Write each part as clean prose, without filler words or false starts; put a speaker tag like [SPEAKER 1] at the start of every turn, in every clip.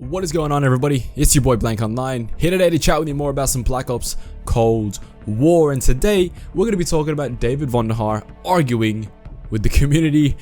[SPEAKER 1] What is going on, everybody? It's your boy Blank Online, here today to chat with you more about some Black Ops Cold War. And today we're going to be talking about David Vonderhaar arguing with the community.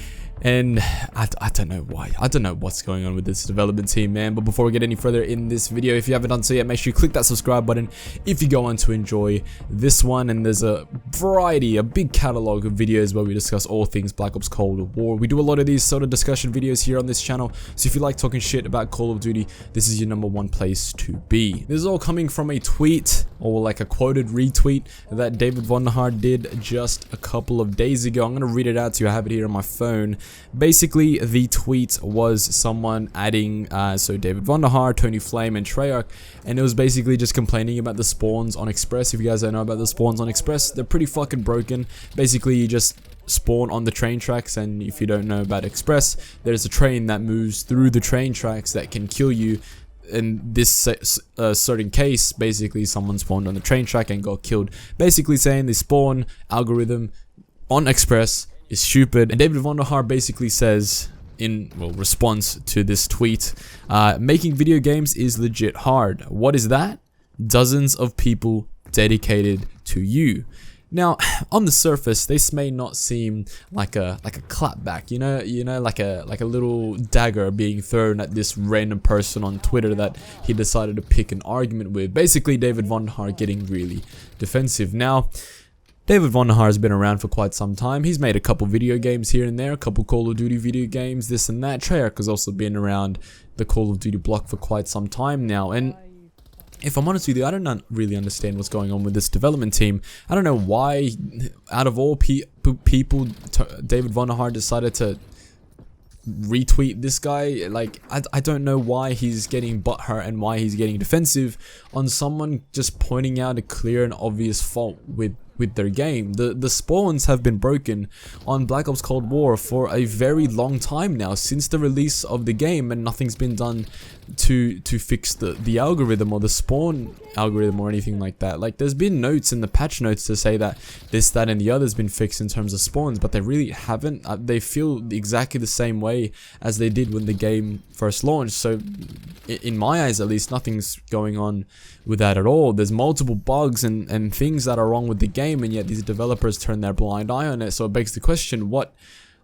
[SPEAKER 1] And I don't know why. I don't know what's going on with this development team, man. But before we get any further in this video, if you haven't done so yet, make sure you click that subscribe button if you go on to enjoy this one. And there's a variety, a big catalog of videos where we discuss all things Black Ops Cold War. We do a lot of these sort of discussion videos here on this channel. So if you like talking shit about Call of Duty, this is your #1 place to be. This is all coming from a tweet, or like a quoted retweet, that David Vonderhaar did just a couple of days ago. I'm going to read it out to you. I have it here on my phone. Basically, the tweet was someone adding so David Vonderhaar, Tony Flame, and Treyarch, and it was basically just complaining about the spawns on Express. If you guys don't know about the spawns on Express, they're pretty fucking broken. Basically, you just spawn on the train tracks, and if you don't know about Express, there's a train that moves through the train tracks that can kill you. In this certain case, basically someone spawned on the train track and got killed. Basically saying the spawn algorithm on Express is stupid. And David Vonderhaar basically says, in response to this tweet, making video games is legit hard. What is that? Dozens of people dedicated to you. Now, on the surface, this may not seem like a clapback, you know, like a little dagger being thrown at this random person on Twitter that he decided to pick an argument with. Basically, David Vonderhaar getting really defensive. Now, David Vonderhaar has been around for quite some time. He's made a couple video games here and there, a couple Call of Duty video games, this and that. Treyarch has also been around the Call of Duty block for quite some time now. And if I'm honest with you, I don't really understand what's going on with this development team. I don't know why, out of all people, David Vonderhaar decided to retweet this guy. Like, I don't know why he's getting butthurt and why he's getting defensive on someone just pointing out a clear and obvious fault with their game. The spawns have been broken on Black Ops Cold War for a very long time now, since the release of the game, and nothing's been done to fix the algorithm or the spawn algorithm or anything like that. Like, there's been notes in the patch notes to say that this, that, and the other has been fixed in terms of spawns, but they really haven't. They feel exactly the same way as they did when the game first launched. So in my eyes, at least, nothing's going on with that at all. There's multiple bugs and things that are wrong with the game, and yet these developers turn their blind eye on it. So it begs the question, what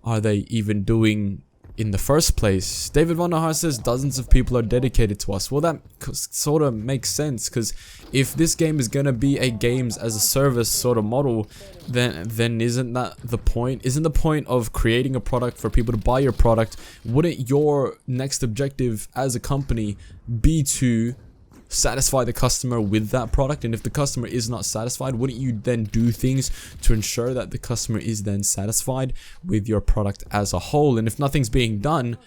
[SPEAKER 1] are they even doing in the first place? David Vonderhaar says dozens of people are dedicated to us. Well, that sort of makes sense, because if this game is gonna be a games as a service sort of model, then isn't that the point? Isn't the point of creating a product for people to buy your product? Wouldn't your next objective as a company be to satisfy the customer with that product? And if the customer is not satisfied, wouldn't you then do things to ensure that the customer is then satisfied with your product as a whole? And if nothing's being done,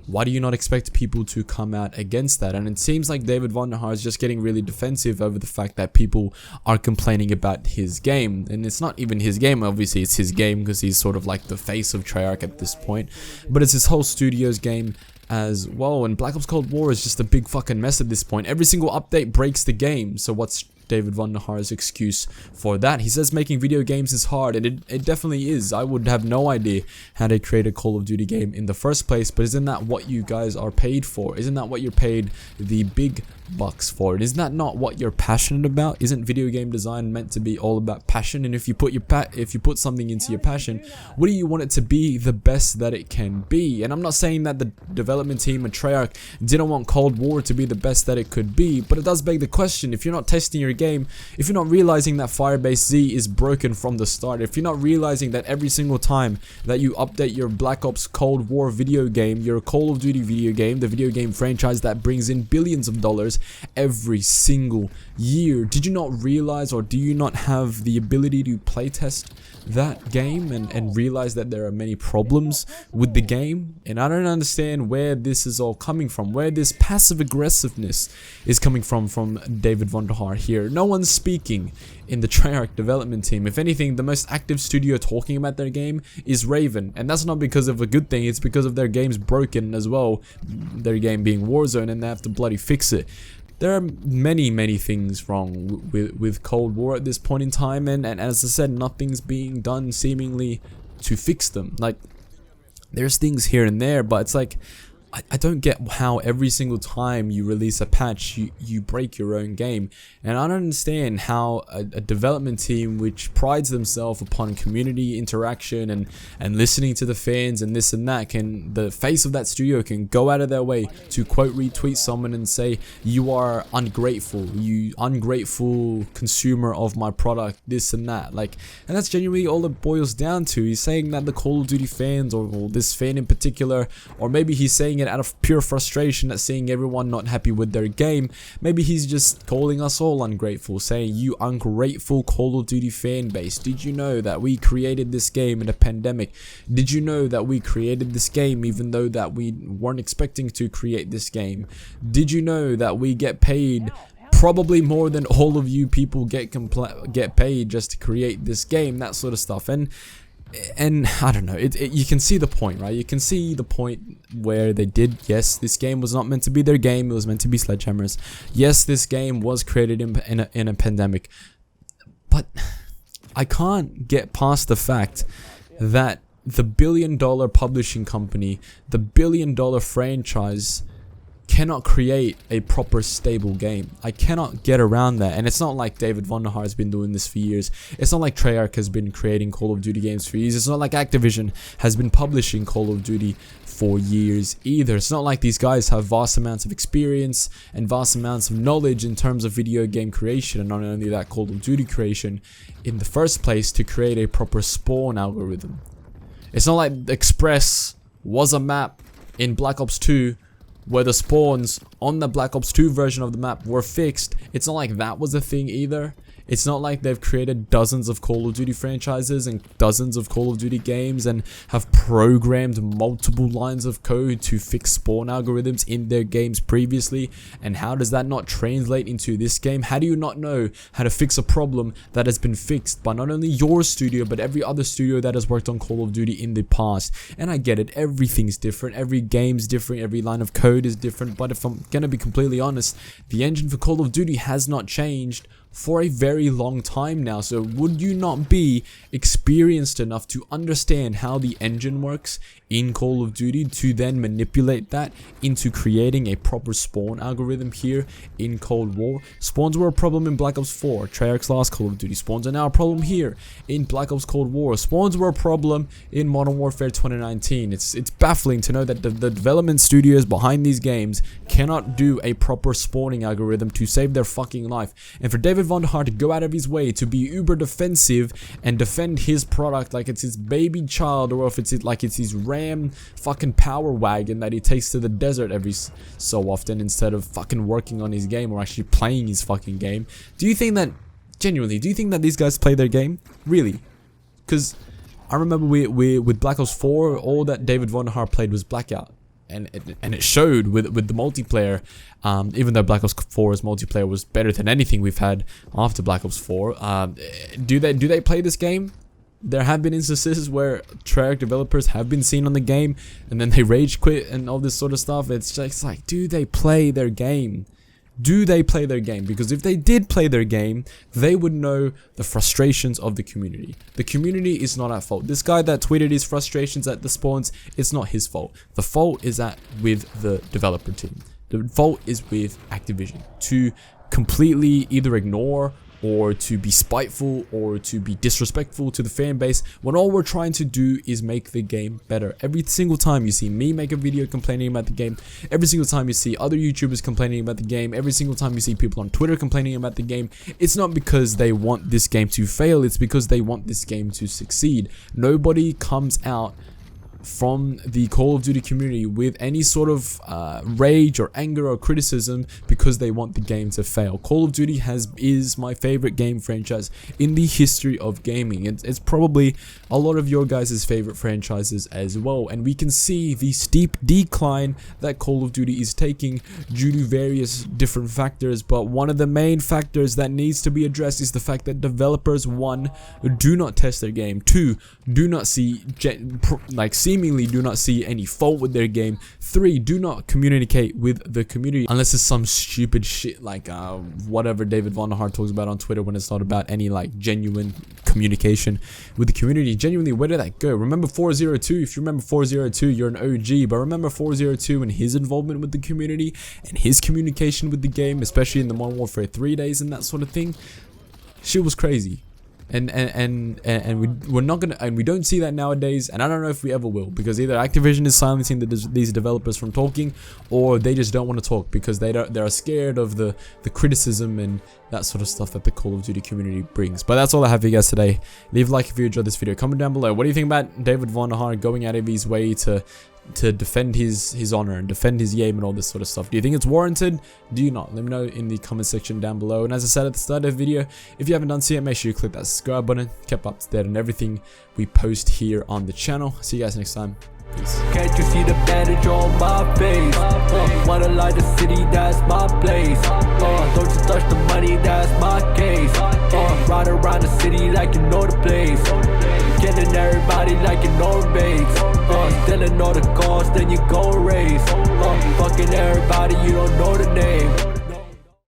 [SPEAKER 1] why do you not expect people to come out against that? And it seems like David Vonderhaar is just getting really defensive over the fact that people are complaining about his game. And it's not even his game. Obviously, it's his game because he's sort of like the face of Treyarch at this point, but it's his whole studio's game as well. And Black Ops Cold War is just a big fucking mess at this point. Every single update breaks the game. So what's David Vonderhaar's excuse for that? He says making video games is hard, and it definitely is. I would have no idea how to create a Call of Duty game in the first place, but isn't that what you guys are paid for? Isn't that what you're paid the big bucks for? And isn't that not what you're passionate about? Isn't video game design meant to be all about passion? And if you put something into your passion, what do you want it to be the best that it can be? And I'm not saying that the development team at Treyarch didn't want Cold War to be the best that it could be, but it does beg the question, if you're not testing your game, if you're not realizing that Firebase Z is broken from the start, if you're not realizing that every single time that you update your Black Ops Cold War video game, your Call of Duty video game, the video game franchise that brings in billions of dollars every single year, did you not realize, or do you not have the ability to playtest that game and realize that there are many problems with the game? And I don't understand where this is all coming from, where this passive aggressiveness is coming from David Vonderhaar here. No one's speaking in the Treyarch development team. If anything, the most active studio talking about their game is Raven, and that's not because of a good thing, it's because of their game's broken as well, their game being Warzone, and they have to bloody fix it. There are many things wrong with Cold War at this point in time, and as I said, nothing's being done seemingly to fix them. Like, there's things here and there, but it's like, I don't get how every single time you release a patch, you break your own game. And I don't understand how a development team which prides themselves upon community interaction and listening to the fans and this and that, the face of that studio can go out of their way to quote retweet someone and say, you are ungrateful, you ungrateful consumer of my product, this and that. Like, and that's genuinely all it boils down to. He's saying that the Call of Duty fans, or this fan in particular, or maybe he's saying it out of pure frustration at seeing everyone not happy with their game. Maybe he's just calling us all ungrateful, saying, you ungrateful Call of Duty fan base, did you know that we created this game in a pandemic? Did you know that we created this game even though that we weren't expecting to create this game? Did you know that we get paid probably more than all of you people get paid just to create this game? That sort of stuff. And I don't know, you can see the point, right? You can see the point where they did, yes, this game was not meant to be their game, it was meant to be Sledgehammer's. Yes, this game was created in a pandemic, but I can't get past the fact that the billion-dollar publishing company, the billion-dollar franchise, cannot create a proper stable game. I cannot get around that. And it's not like David Vonderhaar has been doing this for years. It's not like Treyarch has been creating Call of Duty games for years. It's not like Activision has been publishing Call of Duty for years either. It's not like these guys have vast amounts of experience and vast amounts of knowledge in terms of video game creation, and not only that, Call of Duty creation in the first place to create a proper spawn algorithm. It's not like Express was a map in Black Ops 2 where the spawns on the Black Ops 2 version of the map were fixed. It's not like that was a thing either. It's not like they've created dozens of Call of Duty franchises and dozens of Call of Duty games and have programmed multiple lines of code to fix spawn algorithms in their games previously. And how does that not translate into this game? How do you not know how to fix a problem that has been fixed by not only your studio but every other studio that has worked on Call of Duty in the past? And I get it, everything's different, every game's different, every line of code is different, but if I'm gonna be completely honest, the engine for Call of Duty has not changed for a very long time now. So would you not be experienced enough to understand how the engine works in Call of Duty to then manipulate that into creating a proper spawn algorithm here in Cold War? Spawns were a problem in Black Ops 4, Treyarch's last Call of Duty. Spawns are now a problem here in Black Ops Cold War. Spawns were a problem in Modern Warfare 2019. It's baffling to know that the development studios behind these games cannot do a proper spawning algorithm to save their fucking life. And for David Vonderhaar to go out of his way to be uber defensive and defend his product like it's his baby child, or if it's like it's his Ram fucking power wagon that he takes to the desert every so often, instead of fucking working on his game or actually playing his fucking game. Do you think that, genuinely, do you think that these guys play their game? Really? Because I remember with Black Ops 4, all that David Vonderhaar played was Blackout. And it showed with the multiplayer, even though Black Ops 4's multiplayer was better than anything we've had after Black Ops 4. Do they play this game? There have been instances where Treyarch developers have been seen on the game and then they rage quit and all this sort of stuff. It's just like, do they play their game? Do they play their game? Because if they did play their game, they would know the frustrations of the community. The community is not at fault. This guy that tweeted his frustrations at the spawns, it's not his fault. The fault is with the developer team. The fault is with Activision to completely either ignore or to be spiteful or to be disrespectful to the fan base when all we're trying to do is make the game better. Every single time you see me make a video complaining about the game, every single time you see other YouTubers complaining about the game, every single time you see people on Twitter complaining about the game, it's not because they want this game to fail, it's because they want this game to succeed. Nobody comes out from the Call of Duty community with any sort of rage or anger or criticism because they want the game to fail. Call of Duty is my favorite game franchise in the history of gaming. It's probably a lot of your guys' favorite franchises as well, and we can see the steep decline that Call of Duty is taking due to various different factors, but one of the main factors that needs to be addressed is the fact that developers, 1, do not test their game, 2, do not see seemingly do not see any fault with their game, 3, do not communicate with the community unless it's some stupid shit like whatever David Vonderhaar talks about on Twitter when it's not about any like genuine communication with the community. Genuinely, where did that go? Remember 402? If you remember 402, you're an OG. But remember 402 and his involvement with the community and his communication with the game, especially in the Modern Warfare 3 days and that sort of thing. Shit was crazy. And we're not gonna, and we don't see that nowadays, and I don't know if we ever will, because either Activision is silencing these developers from talking, or they just don't want to talk because they're scared of the criticism and that sort of stuff that the Call of Duty community brings. But that's all I have for you guys today. Leave a like if you enjoyed this video. Comment down below, what do you think about David Vonderhaar going out of his way to defend his honor and defend his game and all this sort of stuff? Do you think it's warranted? Do you not? Let me know in the comment section down below. And as I said at the start of the video, if you haven't done so yet, make sure you click that subscribe button, kept up to date on everything we post here on the channel. See you guys next time. Peace.
[SPEAKER 2] Can't you see the bandage on my face? Wanna light the city, that's my place. Don't you touch the money, that's my case. Ride around the city like you know the place. Killing everybody like you know the base. Stealing all the cars, then you go race. Fucking everybody, you don't know the name.